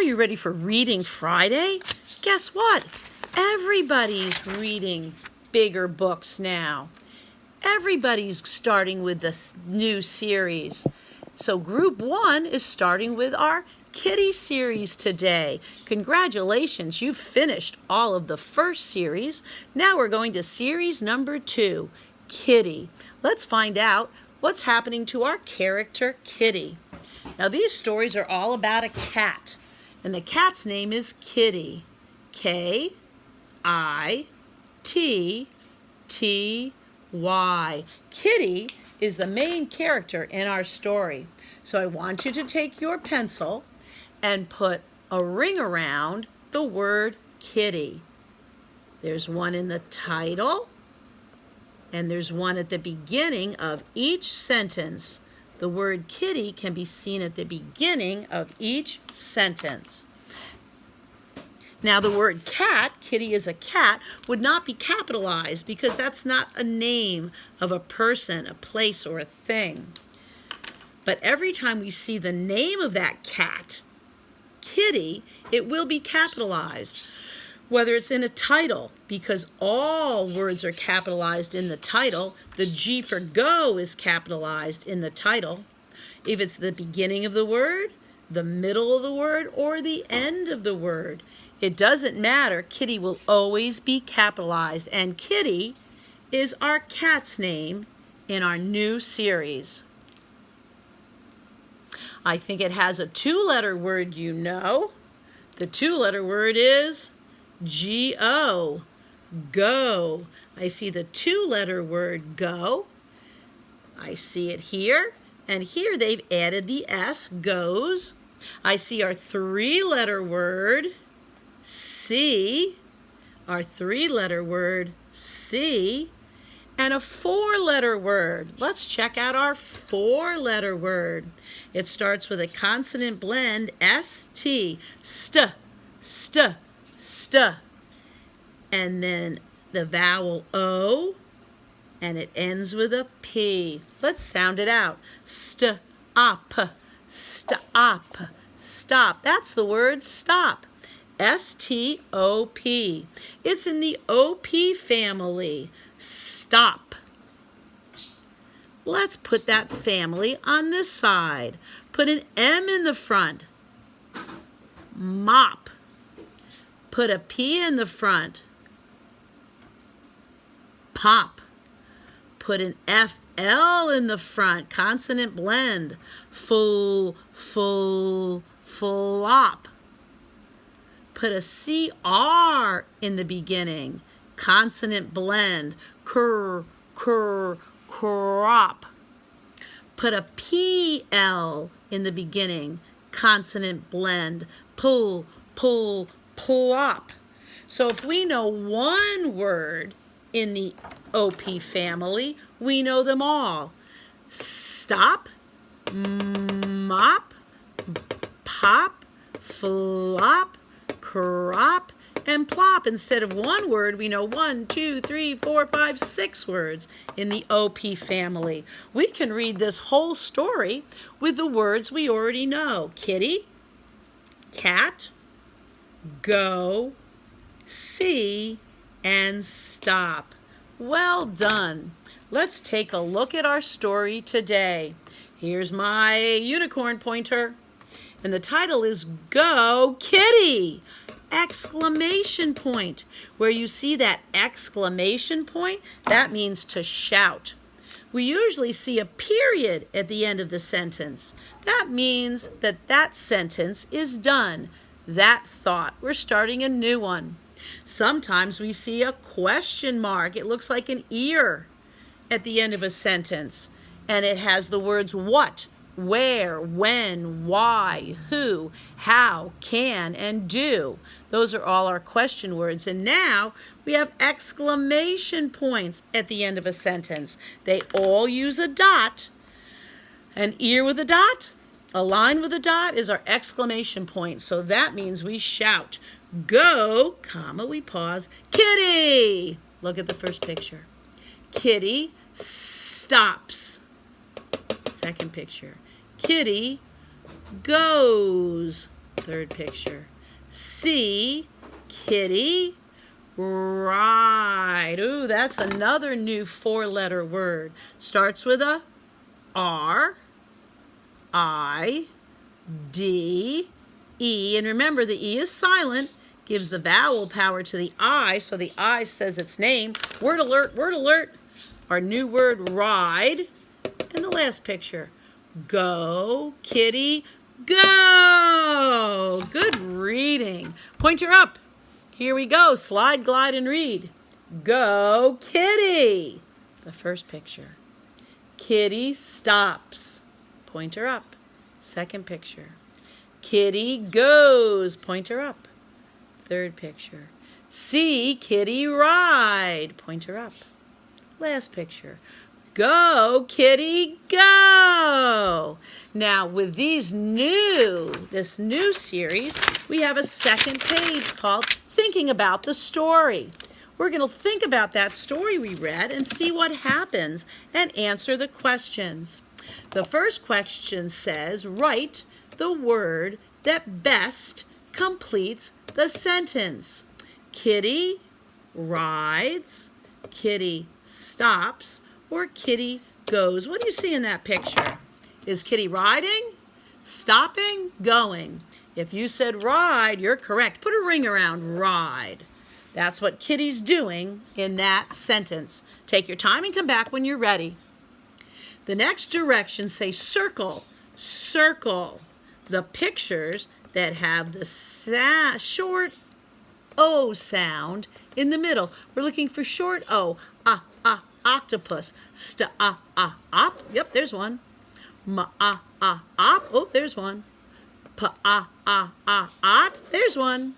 Are you ready for Reading Friday? Guess what? Everybody's reading bigger books now. Everybody's starting with this new series. So Group 1 is starting with our Kitty series today. Congratulations, you've finished all of the first series. Now we're going to series number 2, Kitty. Let's find out what's happening to our character, Kitty. Now these stories are all about a cat, and the cat's name is Kitty. K-I-T-T-Y. Kitty is the main character in our story. So I want you to take your pencil and put a ring around the word kitty. There's one in the title, and there's one at the beginning of each sentence. The word kitty can be seen at the beginning of each sentence. Now the word cat, kitty is a cat, would not be capitalized because that's not a name of a person, a place, or a thing. But every time we see the name of that cat, kitty, it will be capitalized. Whether it's in a title, because all words are capitalized in the title. The G for go is capitalized in the title. If it's the beginning of the word, the middle of the word, or the end of the word, it doesn't matter. Kitty will always be capitalized. And Kitty is our cat's name in our new series. I think it has a 2-letter word, you know. The 2-letter word is G-O, go. I see the 2-letter word go. I see it here, and here they've added the S, goes. I see our 3-letter word, see, our 3-letter word, see, and a 4-letter word. Let's check out our 4-letter word. It starts with a consonant blend, S-T, st, st, st, and then the vowel O, and it ends with a P. Let's sound it out. Stop, stop, stop. That's the word stop. S-T-O-P. It's in the O-P family. Stop. Let's put that family on this side. Put an M in the front. Mop. Put a P in the front. Pop. Put an F-L in the front. Consonant blend. Full, full, flop. Put a C-R in the beginning. Consonant blend. Cur, cur, crop. Put a P-L in the beginning. Consonant blend. Pull, pull, plop. So if we know one word in the OP family, we know them all. Stop, mop, pop, flop, crop, and plop. Instead of one word, we know 1, 2, 3, 4, 5, 6 words in the OP family. We can read this whole story with the words we already know. Kitty, cat, go, see, and stop. Well done. Let's take a look at our story today. Here's my unicorn pointer, and the title is Go Kitty! Exclamation point. Where you see that exclamation point, that means to shout. We usually see a period at the end of the sentence. That means that that sentence is done. That thought. We're starting a new one. Sometimes we see a question mark. It looks like an ear at the end of a sentence. And it has the words what, where, when, why, who, how, can, and do. Those are all our question words. And now we have exclamation points at the end of a sentence. They all use a dot. An ear with a dot, a line with a dot is our exclamation point. So that means we shout, go, comma, we pause, Kitty! Look at the first picture. Kitty stops. Second picture. Kitty goes. Third picture. C, kitty, ride. Ooh, that's another new 4-letter word. Starts with a R, I, D, E. And remember, the E is silent, gives the vowel power to the I, so the I says its name. Word alert, word alert. Our new word, ride. And the last picture. Go, kitty, go. Good reading. Pointer up. Here we go. Slide, glide, and read. Go, kitty. The first picture. Kitty stops. Pointer up. Second picture. Kitty goes. Pointer up. Third picture. See kitty ride. Pointer up. Last picture. Go, kitty, go. Now, with this new series, we have a second page called Thinking About the Story. We're going to think about that story we read and see what happens and answer the questions. The first question says, write the word that best completes the sentence. Kitty rides, kitty stops, or kitty goes. What do you see in that picture? Is kitty riding, stopping, going? If you said ride, you're correct. Put a ring around ride. That's what kitty's doing in that sentence. Take your time and come back when you're ready. The next directions say circle, circle the pictures that have the short O sound in the middle. We're looking for short O. Octopus. Op. Yep, there's one. Op. Oh, there's one. Ot. There's one.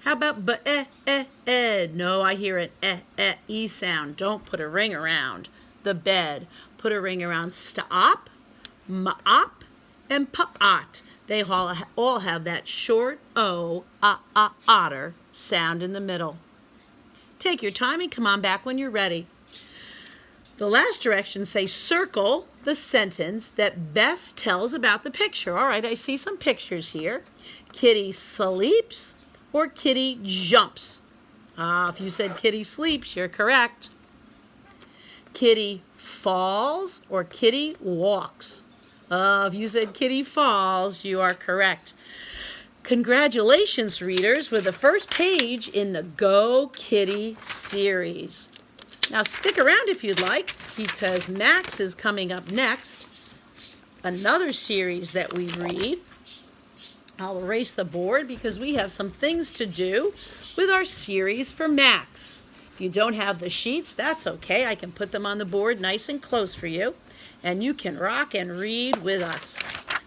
How about ed? No, I hear an e sound. Don't put a ring around the bed. Put a ring around stop, mop, and pa'ot. They all have that short O, otter sound in the middle. Take your time and come on back when you're ready. The last directions say circle the sentence that best tells about the picture. All right, I see some pictures here. Kitty sleeps or kitty jumps. If you said kitty sleeps, you're correct. Kitty falls or kitty walks. If you said kitty falls, you are correct. Congratulations, readers, with the first page in the Go Kitty series. Now stick around if you'd like, because Max is coming up next. Another series that we read. I'll erase the board because we have some things to do with our series for Max. If you don't have the sheets, that's okay. I can put them on the board nice and close for you, and you can rock and read with us.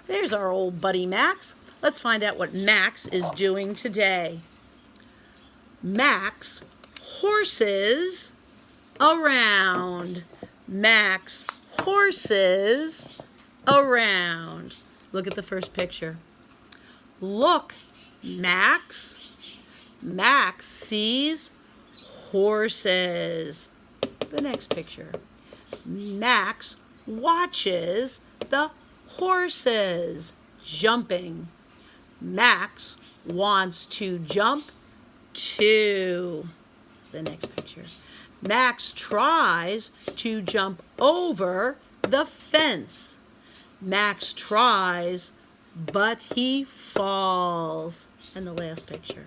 There's our old buddy Max. Let's find out what Max is doing today. Max horses around. Max horses around. Look at the first picture. Look, Max. Max sees horses. The next picture. Max watches the horses jumping. Max wants to jump too. The next picture. Max tries to jump over the fence. Max tries, but he falls. And the last picture.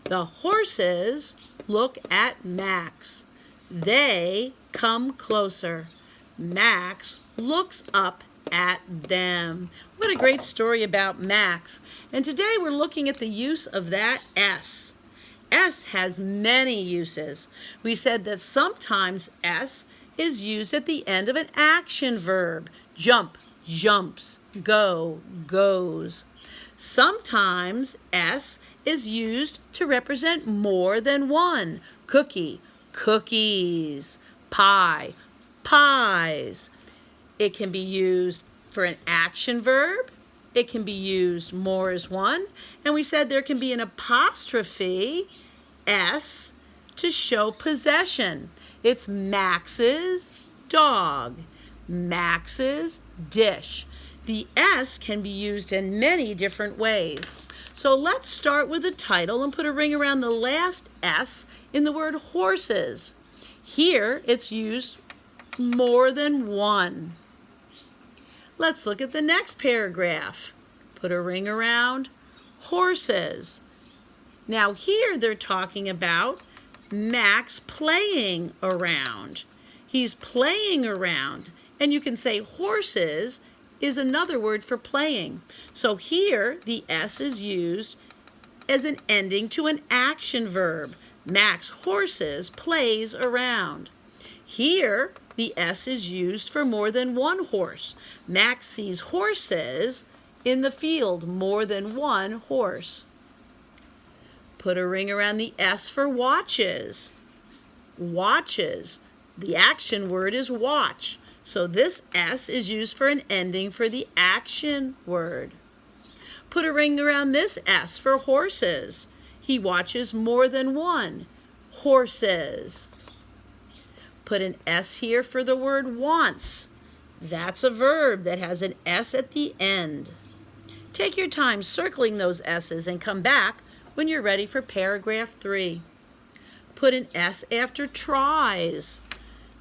The horses look at Max. They come closer. Max looks up at them. What a great story about Max. And today we're looking at the use of that S. S has many uses. We said that sometimes S is used at the end of an action verb. Jump, jumps. Go, goes. Sometimes S is used to represent more than one. Cookie, cookies. Pie, pies. It can be used for an action verb. It can be used more as one. And we said there can be an apostrophe S to show possession. It's Max's dog. Max's dish. The S can be used in many different ways. So let's start with the title and put a ring around the last S in the word horses. Here it's used more than one. Let's look at the next paragraph. Put a ring around horses. Now here they're talking about Max playing around. He's playing around. And you can say horses is another word for playing. So here the S is used as an ending to an action verb. Max horses plays around. Here the S is used for more than one horse. Max sees horses in the field, more than one horse. Put a ring around the S for watches. Watches. The action word is watch. So this S is used for an ending for the action word. Put a ring around this S for horses. He watches more than one horses. Put an S here for the word wants. That's a verb that has an S at the end. Take your time circling those S's and come back when you're ready for paragraph 3. Put an S after tries.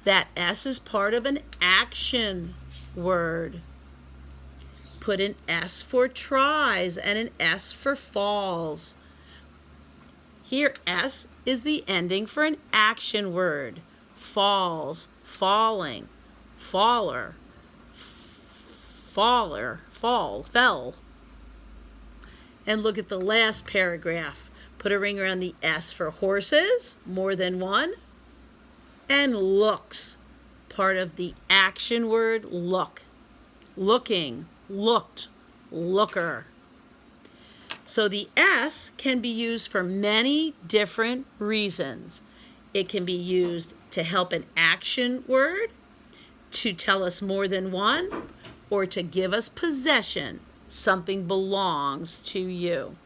That S is part of an action word. Put an S for tries and an S for falls. Here S is the ending for an action word. Falls, falling, faller, faller, fall, fell. And look at the last paragraph. Put a ring around the S for horses, more than one, and looks, part of the action word look. Looking, looked, looker. So the S can be used for many different reasons. It can be used to help an action word, to tell us more than one, or to give us possession. Something belongs to you.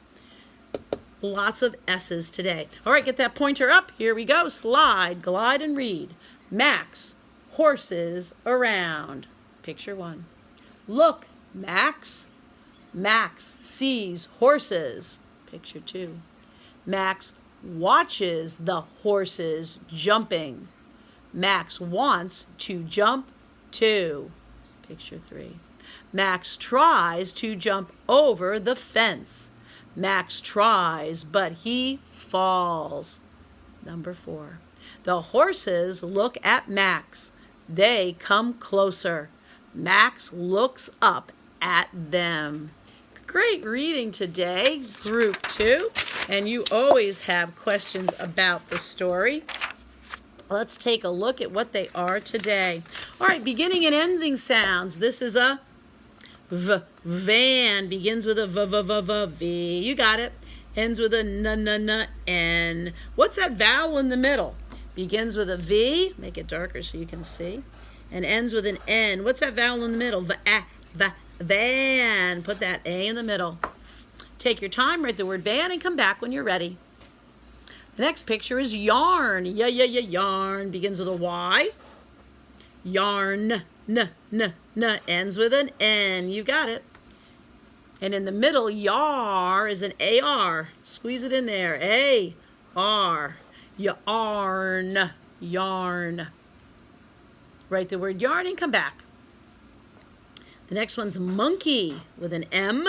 Lots of S's today. All right, get that pointer up. Here we go. Slide, glide, and read. Max, horses around. Picture 1. Look, Max. Max sees horses. Picture 2. Max watches the horses jumping. Max wants to jump too. Picture 3. Max tries to jump over the fence. Max tries, but he falls. Number 4. The horses look at Max. They come closer. Max looks up at them. Great reading today, Group 2. And you always have questions about the story. Let's take a look at what they are today. All right, beginning and ending sounds. This is a V. Van begins with a V. You got it. Ends with a N. What's that vowel in the middle? Begins with a V. Make it darker so you can see. And ends with an N. What's that vowel in the middle? Van. Put that A in the middle. Take your time, write the word van, and come back when you're ready. The next picture is yarn. Yarn. Begins with a Y. Yarn. Ends with an N. You got it. And in the middle, yar is an AR. Squeeze it in there. A-R. Yarn. Yarn. Write the word yarn and come back. The next one's monkey with an M.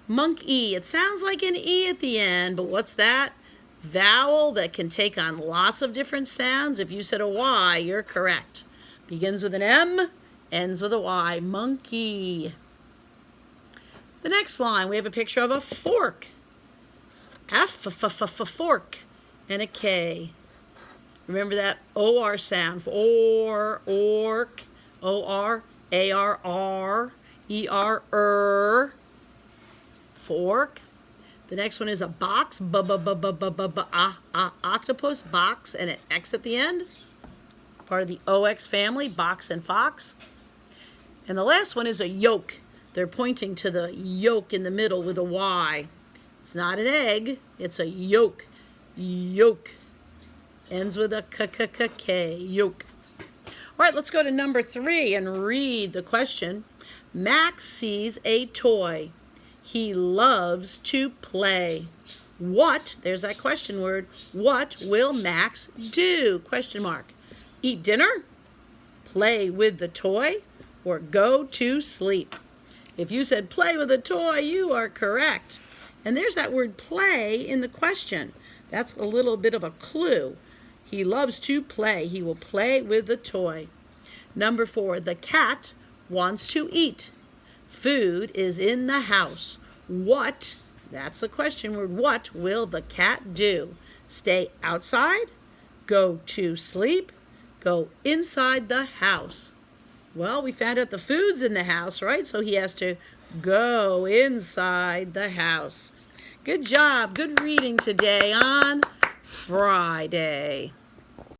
Monkey. It sounds like an E at the end, but what's that? Vowel that can take on lots of different sounds. If you said a Y, you're correct. Begins with an M, ends with a Y. Monkey. The next line, we have a picture of a fork. Fork. And a K. Remember that O-R sound. Ork. O-R. A-R-R. E-R-R. Fork. The next one is a box. Octopus. Box and an X at the end. Part of the OX family. Box and fox. And the last one is a yolk. They're pointing to the yolk in the middle with a Y. It's not an egg. It's a yolk. Yolk. Ends with a K. Yolk. All right, let's go to number 3 and read the question. Max sees a toy. He loves to play. What, there's that question word, what will Max do? Question mark. Eat dinner? Play with the toy? Or go to sleep? If you said play with a toy, you are correct. And there's that word play in the question. That's a little bit of a clue. He loves to play. He will play with the toy. Number 4, the cat wants to eat. Food is in the house. What, that's the question word, what will the cat do? Stay outside? Go to sleep? Go inside the house? Well, we found out the food's in the house, right? So he has to go inside the house. Good job. Good reading today on Friday.